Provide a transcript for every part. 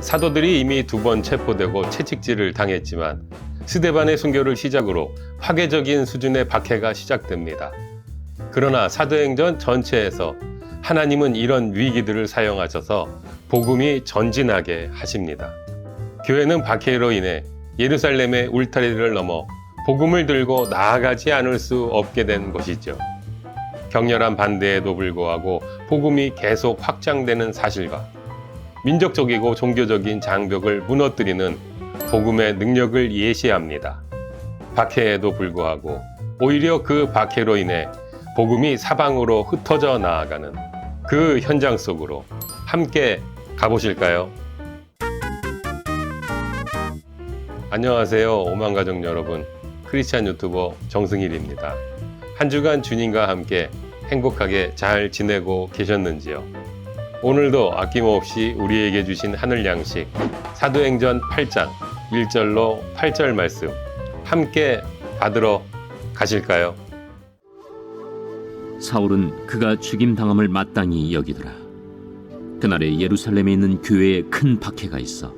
사도들이 이미 2번 체포되고 채찍질을 당했지만 스데반의 순교를 시작으로 파괴적인 수준의 박해가 시작됩니다. 그러나 사도행전 전체에서 하나님은 이런 위기들을 사용하셔서 복음이 전진하게 하십니다. 교회는 박해로 인해 예루살렘의 울타리를 넘어 복음을 들고 나아가지 않을 수 없게 된 것이죠. 격렬한 반대에도 불구하고 복음이 계속 확장되는 사실과 민족적이고 종교적인 장벽을 무너뜨리는 복음의 능력을 예시합니다. 박해에도 불구하고 오히려 그 박해로 인해 복음이 사방으로 흩어져 나아가는 그 현장 속으로 함께 가보실까요? 안녕하세요, 오만가족 여러분. 크리스찬 유튜버 정승일입니다. 한 주간 주님과 함께 행복하게 잘 지내고 계셨는지요? 오늘도 아낌없이 우리에게 주신 하늘 양식 사도행전 8장 1절로 8절 말씀 함께 받으러 가실까요? 사울은 그가 죽임당함을 마땅히 여기더라. 그날에 예루살렘에 있는 교회에 큰 박해가 있어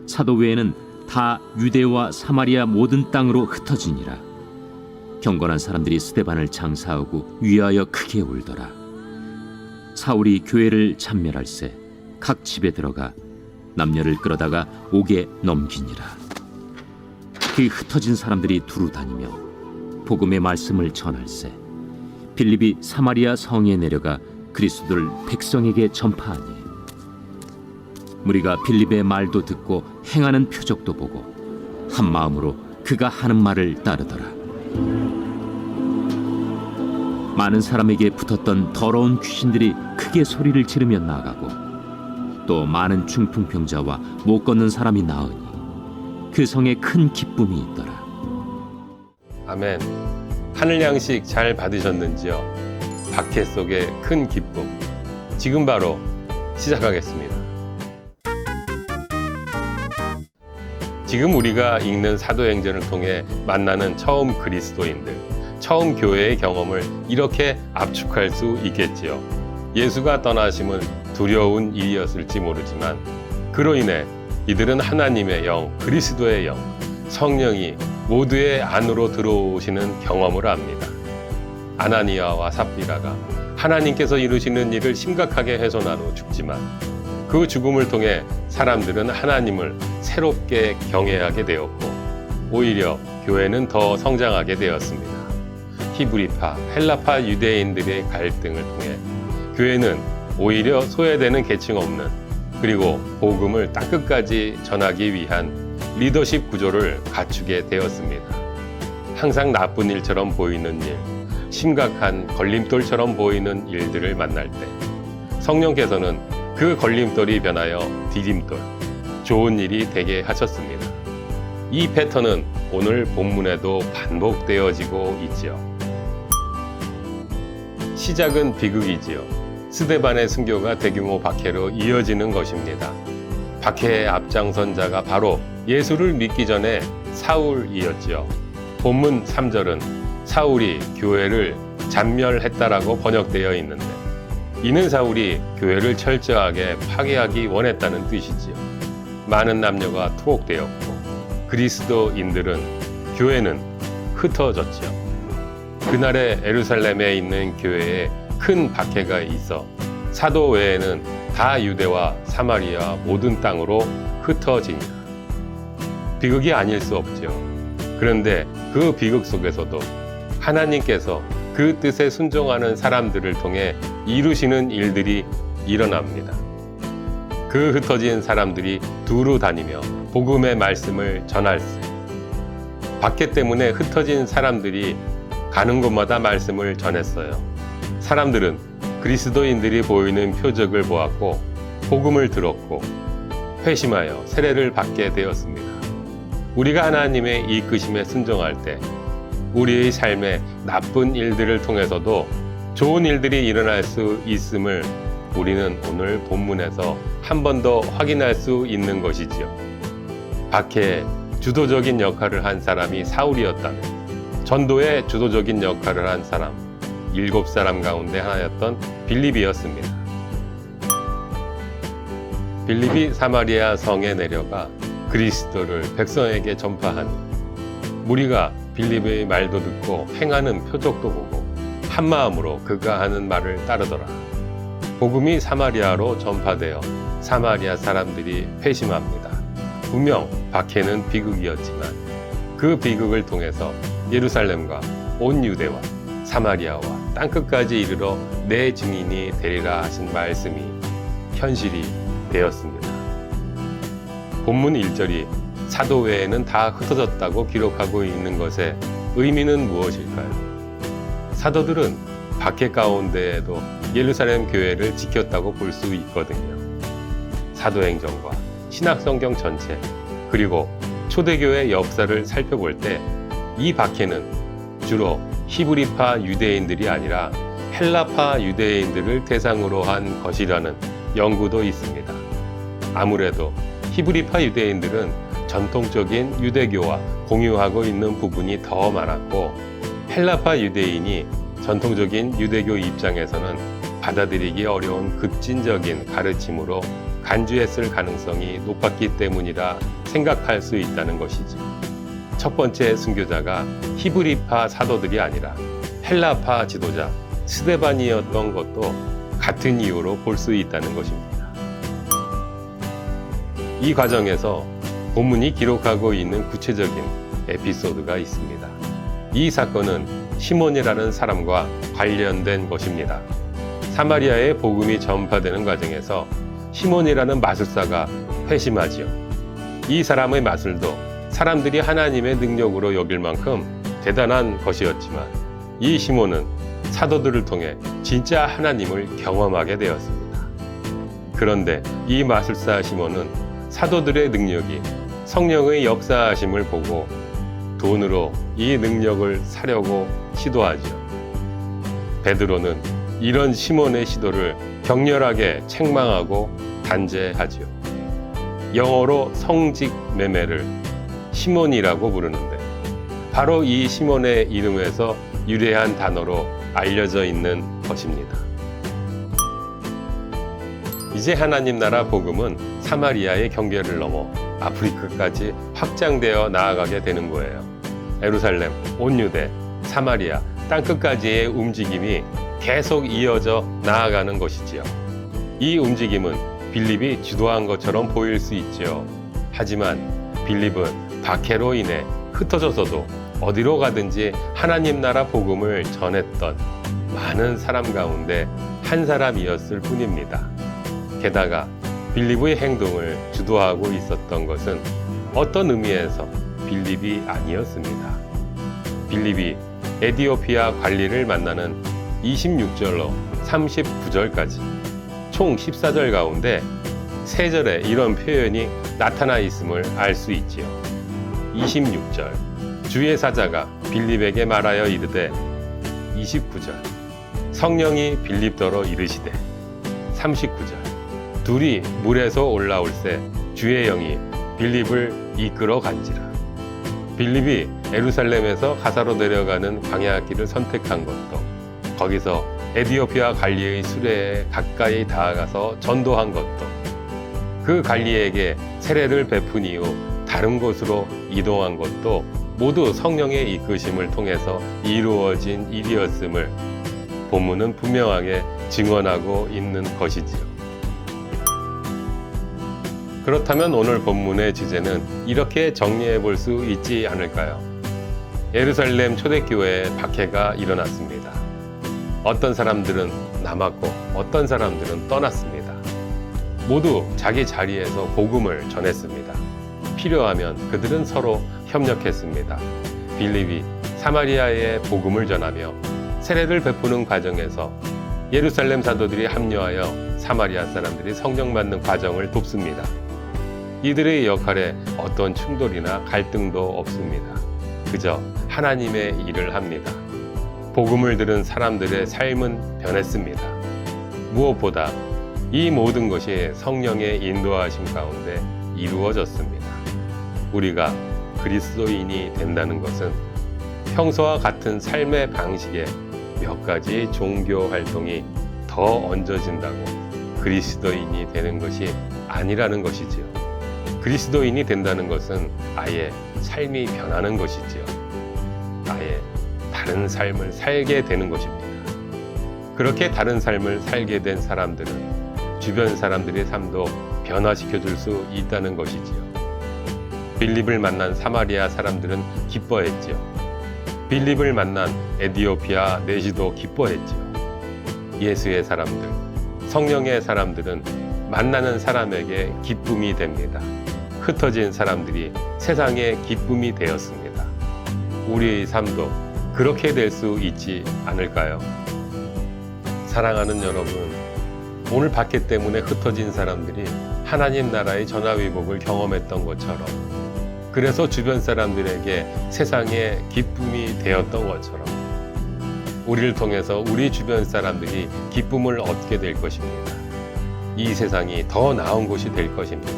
사도 외에는 다 유대와 사마리아 모든 땅으로 흩어지니라. 경건한 사람들이 스데반을 장사하고 위하여 크게 울더라. 사울이 교회를 참멸할세 각 집에 들어가 남녀를 끌어다가 옥에 넘기니라. 그 흩어진 사람들이 두루 다니며 복음의 말씀을 전할세 빌립이 사마리아 성에 내려가 그리스도를 백성에게 전파하니 무리가 빌립의 말도 듣고 행하는 표적도 보고 한 마음으로 그가 하는 말을 따르더라. 많은 사람에게 붙었던 더러운 귀신들이 크게 소리를 지르며 나가고 또 많은 중풍병자와 못 걷는 사람이 나으니 그 성에 큰 기쁨이 있더라. 아멘. 하늘 양식 잘 받으셨는지요? 박해 속의 큰 기쁨. 지금 바로 시작하겠습니다. 지금 우리가 읽는 사도행전을 통해 만나는 처음 그리스도인들, 처음 교회의 경험을 이렇게 압축할 수 있겠지요. 예수가 떠나심은 두려운 일이었을지 모르지만 그로 인해 이들은 하나님의 영, 그리스도의 영, 성령이 모두의 안으로 들어오시는 경험을 합니다. 아나니아와 삽비라가 하나님께서 이루시는 일을 심각하게 훼손한 후 죽지만 그 죽음을 통해 사람들은 하나님을 새롭게 경외하게 되었고 오히려 교회는 더 성장하게 되었습니다. 히브리파, 헬라파 유대인들의 갈등을 통해 교회는 오히려 소외되는 계층 없는 그리고 복음을 땅끝까지 전하기 위한 리더십 구조를 갖추게 되었습니다. 항상 나쁜 일처럼 보이는 일, 심각한 걸림돌처럼 보이는 일들을 만날 때 성령께서는 그 걸림돌이 변하여 디딤돌, 좋은 일이 되게 하셨습니다. 이 패턴은 오늘 본문에도 반복되어지고 있지요. 시작은 비극이지요. 스데반의 순교가 대규모 박해로 이어지는 것입니다. 박해의 앞장선 자가 바로 예수를 믿기 전에 사울이었지요. 본문 3절은 사울이 교회를 잔멸했다라고 번역되어 있는데 이는 사울이 교회를 철저하게 파괴하기 원했다는 뜻이지요. 많은 남녀가 투옥되었고 그리스도인들은 교회는 흩어졌지요. 그날에 예루살렘에 있는 교회에 큰 박해가 있어 사도 외에는 다 유대와 사마리아 모든 땅으로 흩어집니다. 비극이 아닐 수 없지요. 그런데 그 비극 속에서도 하나님께서 그 뜻에 순종하는 사람들을 통해 이루시는 일들이 일어납니다. 그 흩어진 사람들이 두루 다니며 복음의 말씀을 전할세. 박해 때문에 흩어진 사람들이 가는 곳마다 말씀을 전했어요. 사람들은 그리스도인들이 보이는 표적을 보았고 복음을 들었고 회심하여 세례를 받게 되었습니다. 우리가 하나님의 이끄심에 순종할 때 우리의 삶에 나쁜 일들을 통해서도 좋은 일들이 일어날 수 있음을 우리는 오늘 본문에서 한 번 더 확인할 수 있는 것이지요. 박해에 주도적인 역할을 한 사람이 사울이었다면 전도에 주도적인 역할을 한 사람 7사람 가운데 하나였던 빌립이었습니다. 빌립이 사마리아 성에 내려가 그리스도를 백성에게 전파하니 무리가 빌립의 말도 듣고 행하는 표적도 보고 한 마음으로 그가 하는 말을 따르더라. 복음이 사마리아로 전파되어 사마리아 사람들이 회심합니다. 분명 박해는 비극이었지만 그 비극을 통해서 예루살렘과 온 유대와 사마리아와 땅끝까지 이르러 내 증인이 되리라 하신 말씀이 현실이 되었습니다. 본문 1절이 사도 외에는 다 흩어졌다고 기록하고 있는 것의 의미는 무엇일까요? 사도들은 박해 가운데에도 예루살렘 교회를 지켰다고 볼 수 있거든요. 사도행전과 신약성경 전체 그리고 초대교회 역사를 살펴볼 때 이 박해는 주로 히브리파 유대인들이 아니라 헬라파 유대인들을 대상으로 한 것이라는 연구도 있습니다. 아무래도 히브리파 유대인들은 전통적인 유대교와 공유하고 있는 부분이 더 많았고 헬라파 유대인이 전통적인 유대교 입장에서는 받아들이기 어려운 급진적인 가르침으로 간주했을 가능성이 높았기 때문이라 생각할 수 있다는 것이지. 첫 번째 순교자가 히브리파 사도들이 아니라 헬라파 지도자 스데반이었던 것도 같은 이유로 볼 수 있다는 것입니다. 이 과정에서 본문이 기록하고 있는 구체적인 에피소드가 있습니다. 이 사건은 시몬이라는 사람과 관련된 것입니다. 사마리아의 복음이 전파되는 과정에서 시몬이라는 마술사가 회심하지요. 이 사람의 마술도 사람들이 하나님의 능력으로 여길 만큼 대단한 것이었지만 이 시몬은 사도들을 통해 진짜 하나님을 경험하게 되었습니다. 그런데 이 마술사 시몬은 사도들의 능력이 성령의 역사하심을 보고 돈으로 이 능력을 사려고 시도하죠. 베드로는 이런 시몬의 시도를 격렬하게 책망하고 단죄하지요. 영어로 성직 매매를 시몬이라고 부르는데 바로 이 시몬의 이름에서 유래한 단어로 알려져 있는 것입니다. 이제 하나님 나라 복음은 사마리아의 경계를 넘어 아프리카까지 확장되어 나아가게 되는 거예요. 예루살렘, 온 유대, 사마리아, 땅끝까지의 움직임이 계속 이어져 나아가는 것이지요. 이 움직임은 빌립이 주도한 것처럼 보일 수 있지요. 하지만 빌립은 박해로 인해 흩어져서도 어디로 가든지 하나님 나라 복음을 전했던 많은 사람 가운데 한 사람이었을 뿐입니다. 게다가 빌립의 행동을 주도하고 있었던 것은 어떤 의미에서 빌립이 아니었습니다. 빌립이 에디오피아 관리를 만나는 26절로 39절까지 총 14절 가운데 3절에 이런 표현이 나타나 있음을 알 수 있지요. 26절 주의 사자가 빌립에게 말하여 이르되 29절 성령이 빌립더러 이르시되 39절 둘이 물에서 올라올새 주의 영이 빌립을 이끌어 간지라. 빌립이 예루살렘에서 가사로 내려가는 광야길을 선택한 것도 거기서 에디오피아 관리의 수레에 가까이 다가가서 전도한 것도 그 관리에게 세례를 베푼 이후 다른 곳으로 이동한 것도 모두 성령의 이끄심을 통해서 이루어진 일이었음을 본문은 분명하게 증언하고 있는 것이지요. 그렇다면 오늘 본문의 주제는 이렇게 정리해 볼 수 있지 않을까요? 예루살렘 초대교회에 박해가 일어났습니다. 어떤 사람들은 남았고 어떤 사람들은 떠났습니다. 모두 자기 자리에서 복음을 전했습니다. 필요하면 그들은 서로 협력했습니다. 빌립이 사마리아에 복음을 전하며 세례를 베푸는 과정에서 예루살렘 사도들이 합류하여 사마리아 사람들이 성령 받는 과정을 돕습니다. 이들의 역할에 어떤 충돌이나 갈등도 없습니다. 그저 하나님의 일을 합니다. 복음을 들은 사람들의 삶은 변했습니다. 무엇보다 이 모든 것이 성령의 인도하심 가운데 이루어졌습니다. 우리가 그리스도인이 된다는 것은 평소와 같은 삶의 방식에 몇 가지 종교 활동이 더 얹어진다고 그리스도인이 되는 것이 아니라는 것이지요. 그리스도인이 된다는 것은 아예 삶이 변하는 것이지요. 아예 다른 삶을 살게 되는 것입니다. 그렇게 다른 삶을 살게 된 사람들은 주변 사람들의 삶도 변화시켜 줄 수 있다는 것이지요. 빌립을 만난 사마리아 사람들은 기뻐했지요. 빌립을 만난 에디오피아 내시도 기뻐했지요. 예수의 사람들, 성령의 사람들은 만나는 사람에게 기쁨이 됩니다. 흩어진 사람들이 세상의 기쁨이 되었습니다. 우리의 삶도 그렇게 될 수 있지 않을까요? 사랑하는 여러분, 오늘 박해 때문에 흩어진 사람들이 하나님 나라의 전화위복을 경험했던 것처럼, 그래서 주변 사람들에게 세상의 기쁨이 되었던 것처럼 우리를 통해서 우리 주변 사람들이 기쁨을 얻게 될 것입니다. 이 세상이 더 나은 곳이 될 것입니다.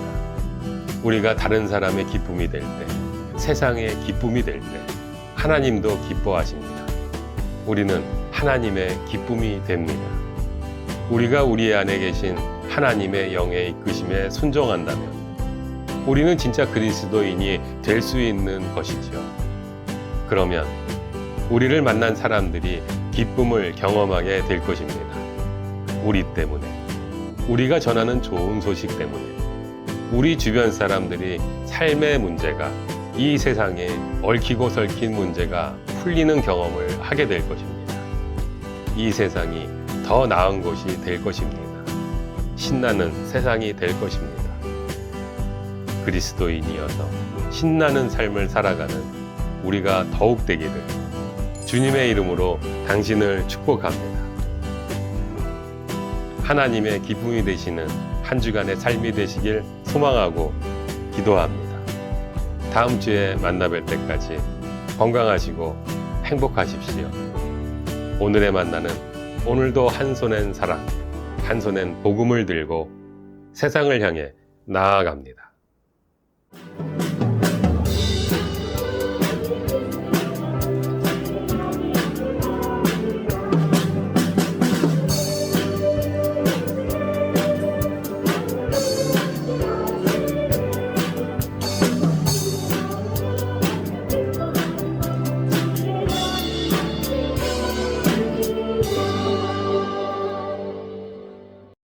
우리가 다른 사람의 기쁨이 될 때, 세상의 기쁨이 될 때 하나님도 기뻐하십니다. 우리는 하나님의 기쁨이 됩니다. 우리가 우리 안에 계신 하나님의 영의 이끄심에 순종한다면 우리는 진짜 그리스도인이 될 수 있는 것이지요. 그러면 우리를 만난 사람들이 기쁨을 경험하게 될 것입니다. 우리 때문에, 우리가 전하는 좋은 소식 때문에, 우리 주변 사람들이 삶의 문제가, 이 세상에 얽히고 설킨 문제가 풀리는 경험을 하게 될 것입니다. 이 세상이 더 나은 곳이 될 것입니다. 신나는 세상이 될 것입니다. 그리스도인이어서 신나는 삶을 살아가는 우리가 더욱 되기를 주님의 이름으로 당신을 축복합니다. 하나님의 기쁨이 되시는 한 주간의 삶이 되시길 소망하고 기도합니다. 다음 주에 만나뵐 때까지 건강하시고 행복하십시오. 오늘의 만나는 오늘도 한 손엔 사랑, 한 손엔 복음을 들고 세상을 향해 나아갑니다.